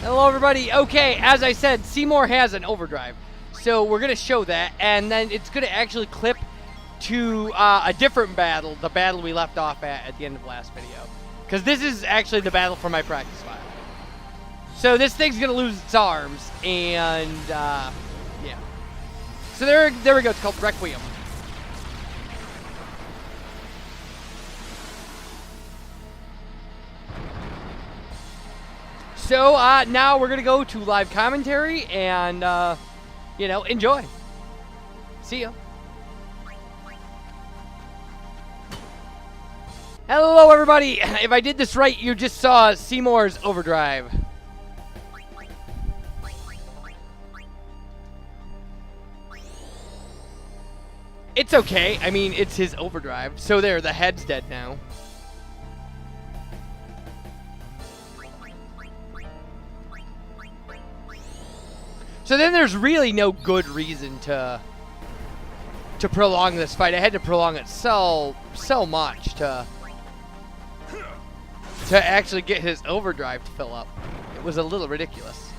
Hello, everybody. Okay, as I said, Seymour has an overdrive. So we're going to show that, and then it's going to actually clip to a different battle, the battle we left off at the end of the last video. Because this is actually the battle for my practice file. So this thing's going to lose its arms, and yeah. So there we go. It's called Requiem. So now we're going to go to live commentary and, you know, enjoy. See ya. Hello, everybody. If I did this right, you just saw Seymour's overdrive. It's okay. I mean, it's his overdrive. So there, the head's dead now. So then there's really no good reason to prolong this fight. I had to prolong it so much to actually get his overdrive to fill up. It was a little ridiculous.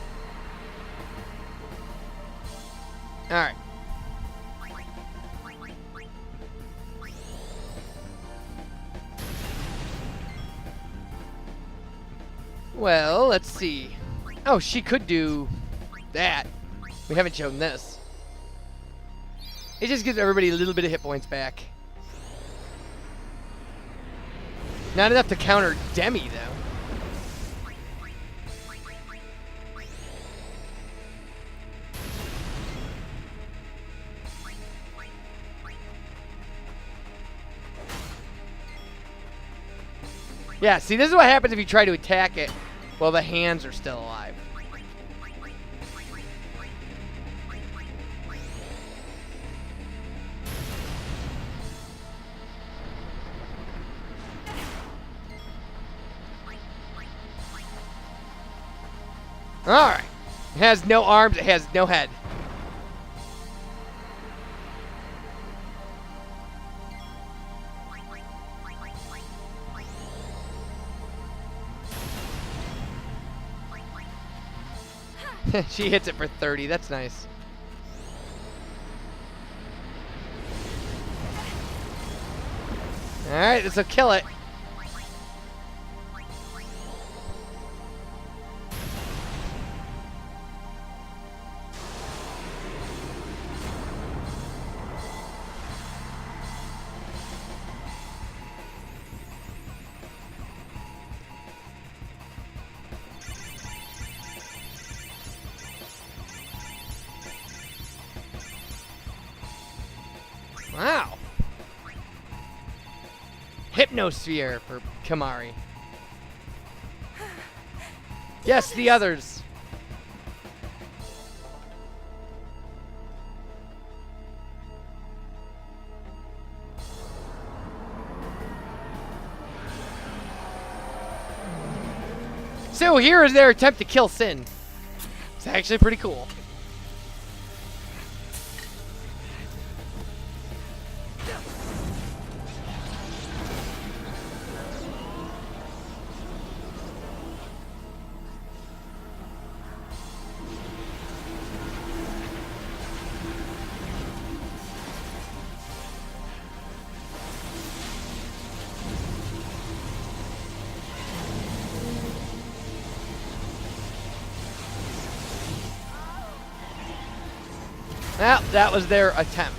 All right. Well, let's see. Oh, she could do that. We haven't shown this. It just gives everybody a little bit of hit points back. Not enough to counter Demi, though. Yeah, see, this is what happens if you try to attack it while the hands are still alive. Alright. It has no arms, it has no head. She hits it for 30, that's nice. Alright, this will kill it. Wow. Hypnosphere for Kamari. Yes, the others. So here is their attempt to kill Sin. It's actually pretty cool. Well, that was their attempt.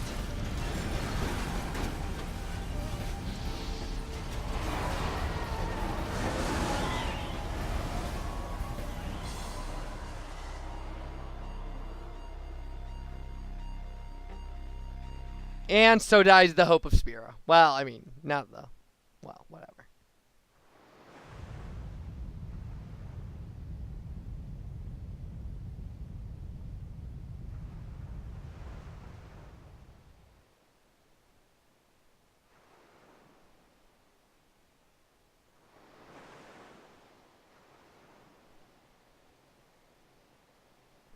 And so dies the hope of Spira. Well, I mean, not the... Well, whatever.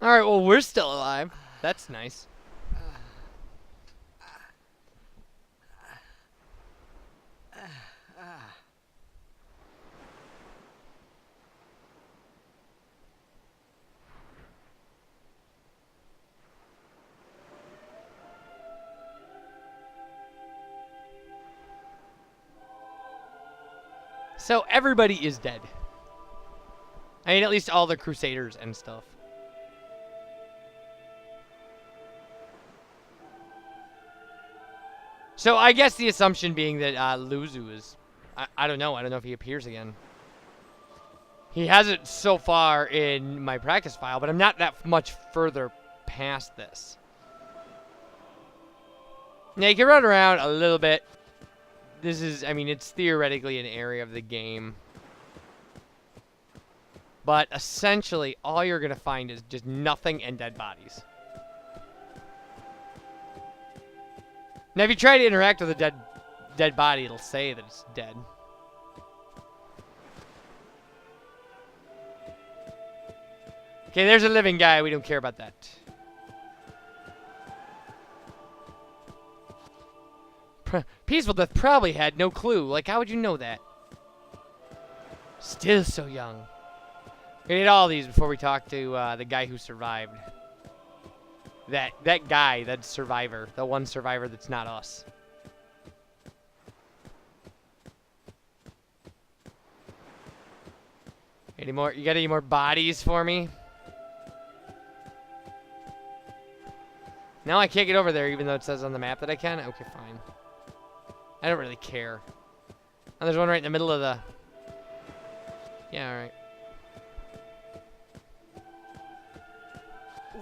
Alright, well, we're still alive. That's nice. So everybody is dead. I mean, at least all the Crusaders and stuff. So I guess the assumption being that Luzu is... I don't know. I don't know if he appears again. He hasn't so far in my practice file, but I'm not that much further past this. Now, you can run around a little bit. This is, I mean, it's theoretically an area of the game. But essentially, all you're going to find is just nothing and dead bodies. Now, if you try to interact with a dead body, it'll say that it's dead. Okay, there's a living guy. We don't care about that. Peaceful Death probably had no clue. Like, how would you know that? Still so young. We need all these before we talk to the guy who survived. That guy, that survivor. The one survivor that's not us. Any more? You got any more bodies for me? No, I can't get over there even though it says on the map that I can? Okay, fine. I don't really care. And there's one right in the middle of the... Yeah, alright.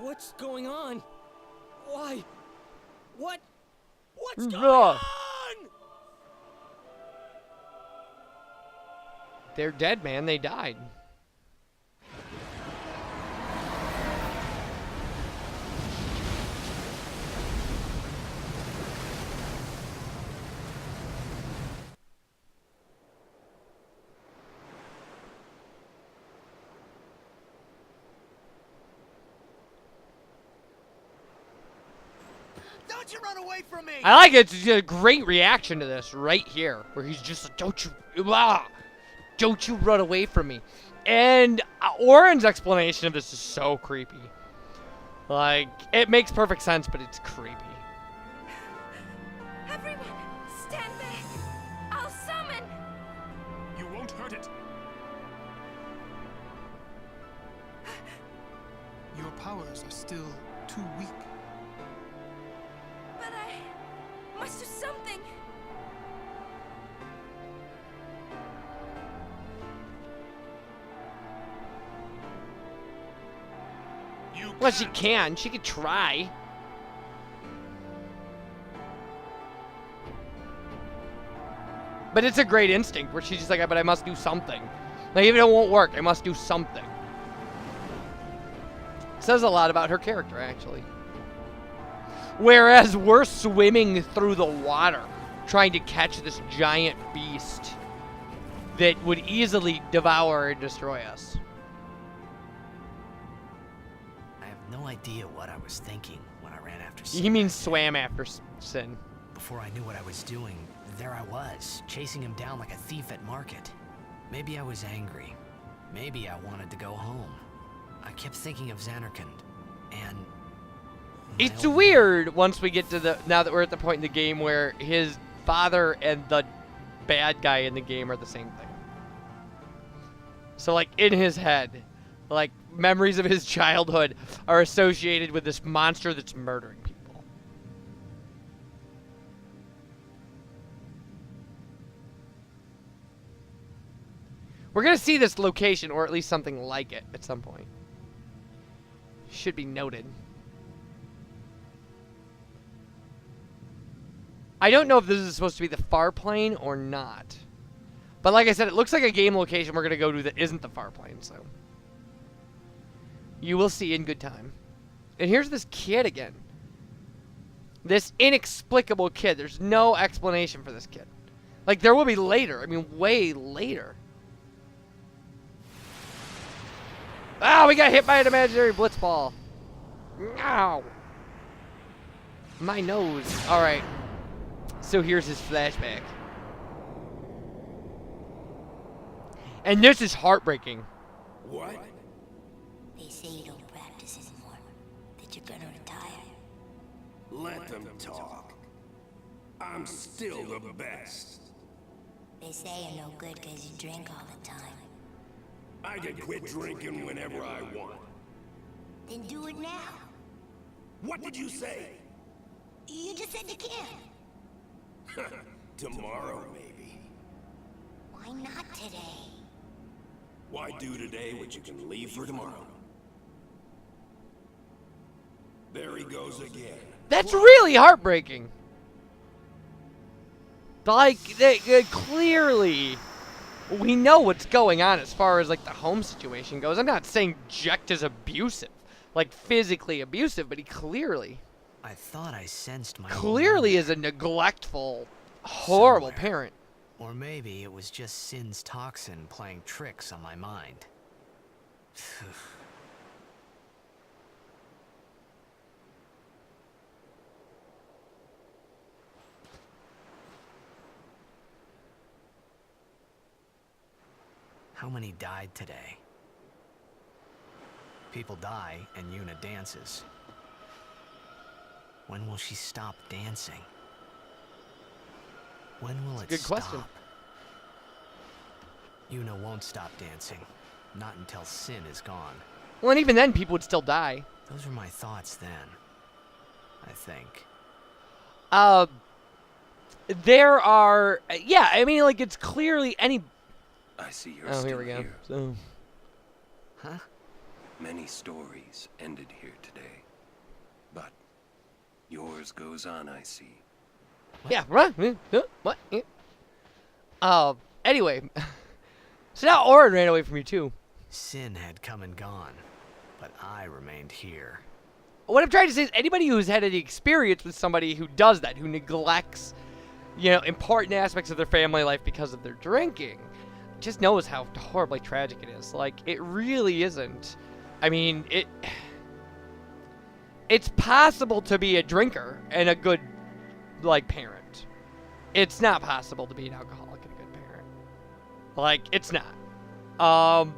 What's going on? Why? What's going on? They're dead, man. They died. Don't you run away from me! I like it. It's a great reaction to this right here, where he's just like, don't you run away from me. And Oren's explanation of this is so creepy. Like, it makes perfect sense, but it's creepy. Everyone, stand back. I'll summon. You won't hurt it. Your powers are still too weak. But I must do something. Well, she can. She could try. But it's a great instinct where she's just like, but I must do something. Like, even if it won't work, I must do something. It says a lot about her character, actually. Whereas we're swimming through the water, trying to catch this giant beast that would easily devour and destroy us. I have no idea what I was thinking when I ran after He means swam after Sin. Before I knew what I was doing, there I was, chasing him down like a thief at market. Maybe I was angry. Maybe I wanted to go home. I kept thinking of Xanarkand, and... It's weird once we get to the... Now that we're at the point in the game where his father and the bad guy in the game are the same thing. So, like, in his head, like, memories of his childhood are associated with this monster that's murdering people. We're going to see this location, or at least something like it, at some point. Should be noted. I don't know if this is supposed to be the far plane or not. But like I said, it looks like a game location we're going to go to that isn't the far plane, so. You will see in good time. And here's this kid again. This inexplicable kid. There's no explanation for this kid. Like, there will be later. I mean, way later. Ah, we got hit by an imaginary blitzball. Ow. My nose. All right. So here's his flashback. And this is heartbreaking. What? They say you don't practice anymore, that you're gonna retire. Let them talk. I'm still the best. They say you're no good because you drink all the time. I can quit drinking whenever I want. Then do it now. What did you say? You just said you can. Tomorrow, maybe. Why not today? Why do today what you can leave for tomorrow? There he goes again. That's really heartbreaking. Like, clearly, we know what's going on as far as, like, the home situation goes. I'm not saying Jecht is abusive, like, physically abusive, but he clearly... I thought I sensed my Clearly is a neglectful, horrible somewhere. parent. Or maybe it was just Sin's toxin playing tricks on my mind. How many died today? People die and Yuna dances. When will she stop dancing? When will it Good stop? question. Yuna won't stop dancing. Not until Sin is gone. Well, and even then, people would still die. Those were my thoughts then. I think. There are... Yeah, I mean, like, it's clearly any... I see you're Oh, still here we go. So, Huh? Many stories ended here today. But yours goes on, I see. yeah, right. What? Yeah. Anyway. So now Orin ran away from you, too. Sin had come and gone, but I remained here. What I'm trying to say is anybody who's had any experience with somebody who does that, who neglects, you know, important aspects of their family life because of their drinking, just knows how horribly tragic it is. Like, it really isn't. I mean, it's possible to be a drinker and a good, like, parent. It's not possible to be an alcoholic and a good parent. Like, it's not.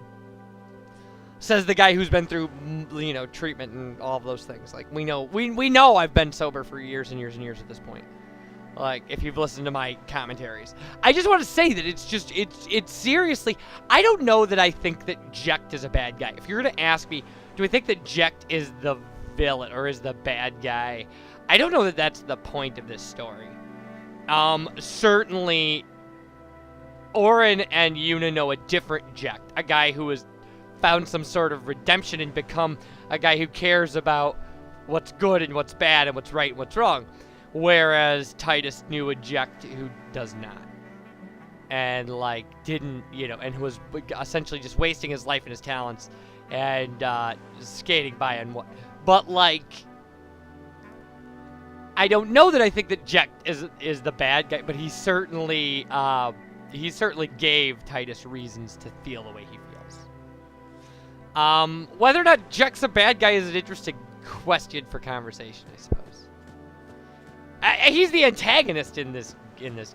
Says the guy who's been through, you know, treatment and all of those things. Like, we know I've been sober for years and years and years at this point. Like, if you've listened to my commentaries. I just want to say that it's seriously, I don't know that I think that Jecht is a bad guy. If you're going to ask me, do I think that Jecht is the villain or is the bad guy? I don't know that that's the point of this story. Certainly, Orin and Yuna know a different Jecht. A guy who has found some sort of redemption and become a guy who cares about what's good and what's bad and what's right and what's wrong. Whereas Titus knew a Jecht who does not. And, like, didn't, you know, and was essentially just wasting his life and his talents and just skating by and what. But, like, I don't know that I think that Jecht is the bad guy, but he certainly gave Titus reasons to feel the way he feels. Whether or not Jecht's a bad guy is an interesting question for conversation, I suppose. He's the antagonist in this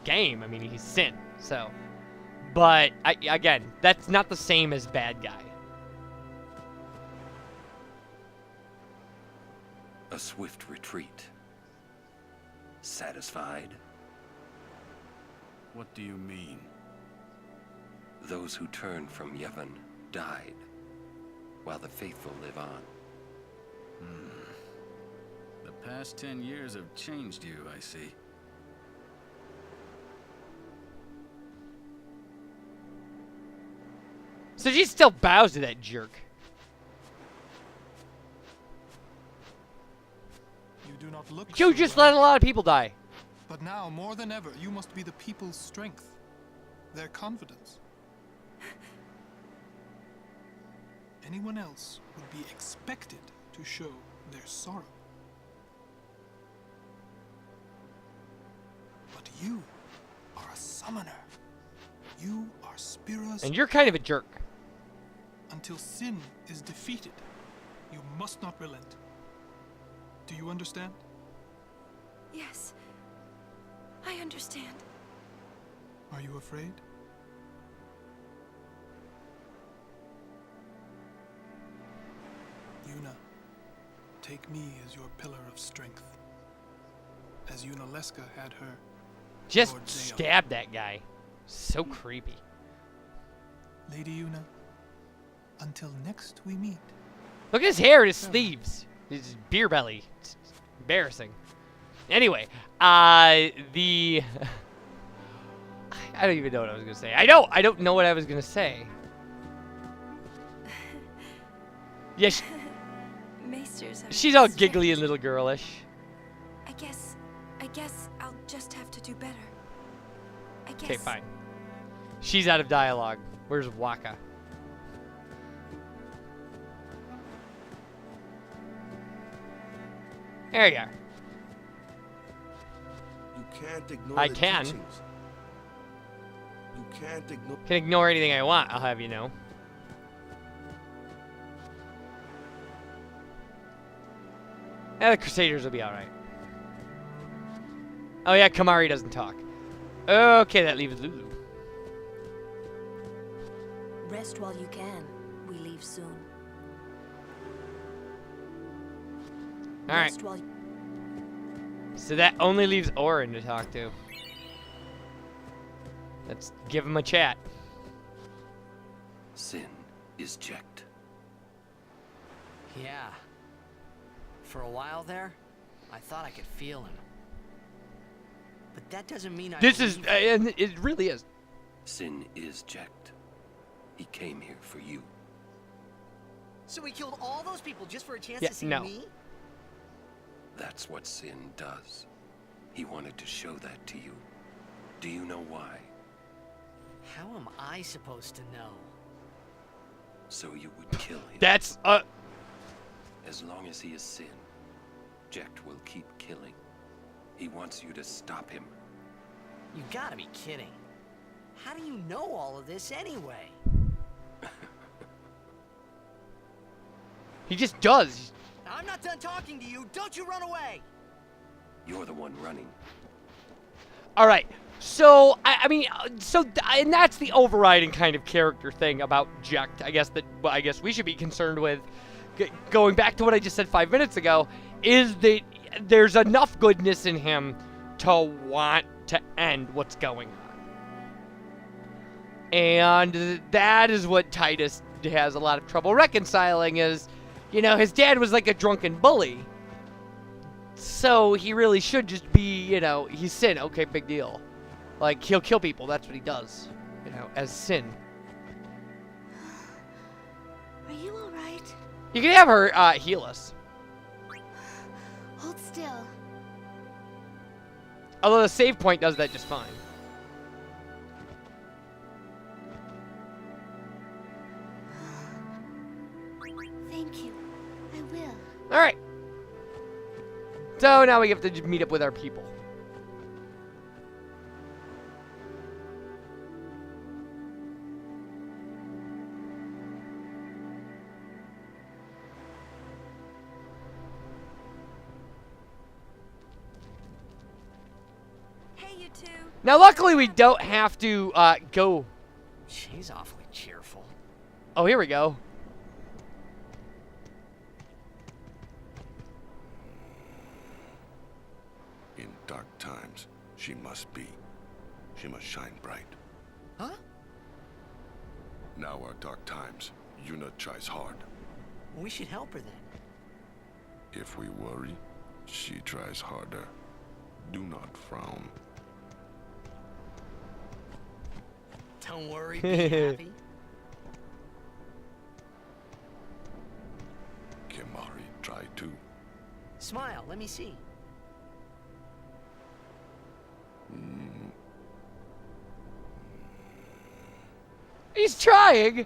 game. I mean, he's Sin, so. But again, that's not the same as bad guy. A swift retreat. Satisfied? What do you mean? Those who turned from Yevon died, while the faithful live on. The past 10 years have changed you, I see. So she still bows to that jerk. You do not look You so just well. let a lot of people die. But now, more than ever, you must be the people's strength, their confidence. Anyone else would be expected to show their sorrow. But you are a summoner. You are Spira's... And you're kind of a jerk. Until sin is defeated, you must not relent. Do you understand? Yes. I understand. Are you afraid? Yuna, take me as your pillar of strength. As Yuna Leska had her. Just Lord Zeo. stab that guy. So creepy. Lady Una, until next we meet. Look at his hair and his sleeves. His beer belly. It's embarrassing. Anyway, I don't even know what I was gonna say. I don't know what I was gonna say. Yeah, Maesters are she's all strict. giggly and little girlish. I guess I'll just have to do better. I guess. Okay, fine. She's out of dialogue. Where's Waka? There you are. You can't ignore I the can. teachings. You can't ignore. Can ignore anything I want, I'll have you know. Yeah, the Crusaders will be alright. Oh yeah, Kamari doesn't talk. Okay, that leaves Lulu. Rest while you can. We leave soon. Alright, Rest while so that only leaves Orin to talk to. Let's give him a chat. Sin is checked. Yeah. For a while there, I thought I could feel him. But that doesn't mean I This is, believe him. and it really is. Sin is checked. He came here for you. So he killed all those people just for a chance Yeah, to see no. me? That's what Sin does. He wanted to show that to you. Do you know why? How am I supposed to know? So you would kill him. That's, As long as he is Sin, Jecht will keep killing. He wants you to stop him. You gotta be kidding. How do you know all of this anyway? he just does. I'm not done talking to you. Don't you run away. You're the one running. All right. So I mean, and that's the overriding kind of character thing about Jecht. I guess we should be concerned with. Going back to what I just said 5 minutes ago, is that there's enough goodness in him to want to end what's going on, and that is what Titus has a lot of trouble reconciling. Is, you know, his dad was like a drunken bully. So he really should just be, you know, he's Sin. Okay, big deal. Like, he'll kill people. That's what he does, you know, as Sin. Are you all right? You can have her heal us. Hold still. Although the save point does that just fine. Thank you. I will. All right. So now we have to meet up with our people. Hey, you two. Now, luckily, we don't have to go. She's awfully cheerful. Oh, here we go. In dark times, she must be. She must shine bright. Huh? Now are dark times. Una tries hard. We should help her then. If we worry, she tries harder. Do not frown. Don't worry, be happy. Kimari try too. Smile, let me see. He's trying.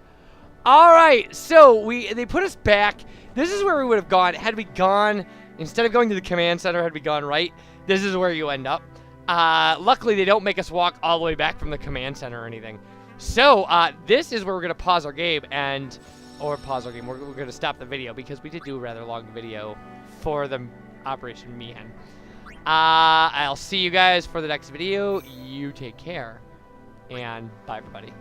All right, so they put us back. This is where we would have gone had we gone instead of going to the command center. Had we gone right, this is where you end up. Luckily, they don't make us walk all the way back from the command center or anything. So this is where we're gonna pause our game or pause our game. We're gonna stop the video because we did do a rather long video for the Operation Mian. I'll see you guys for the next video. You take care, and bye, everybody.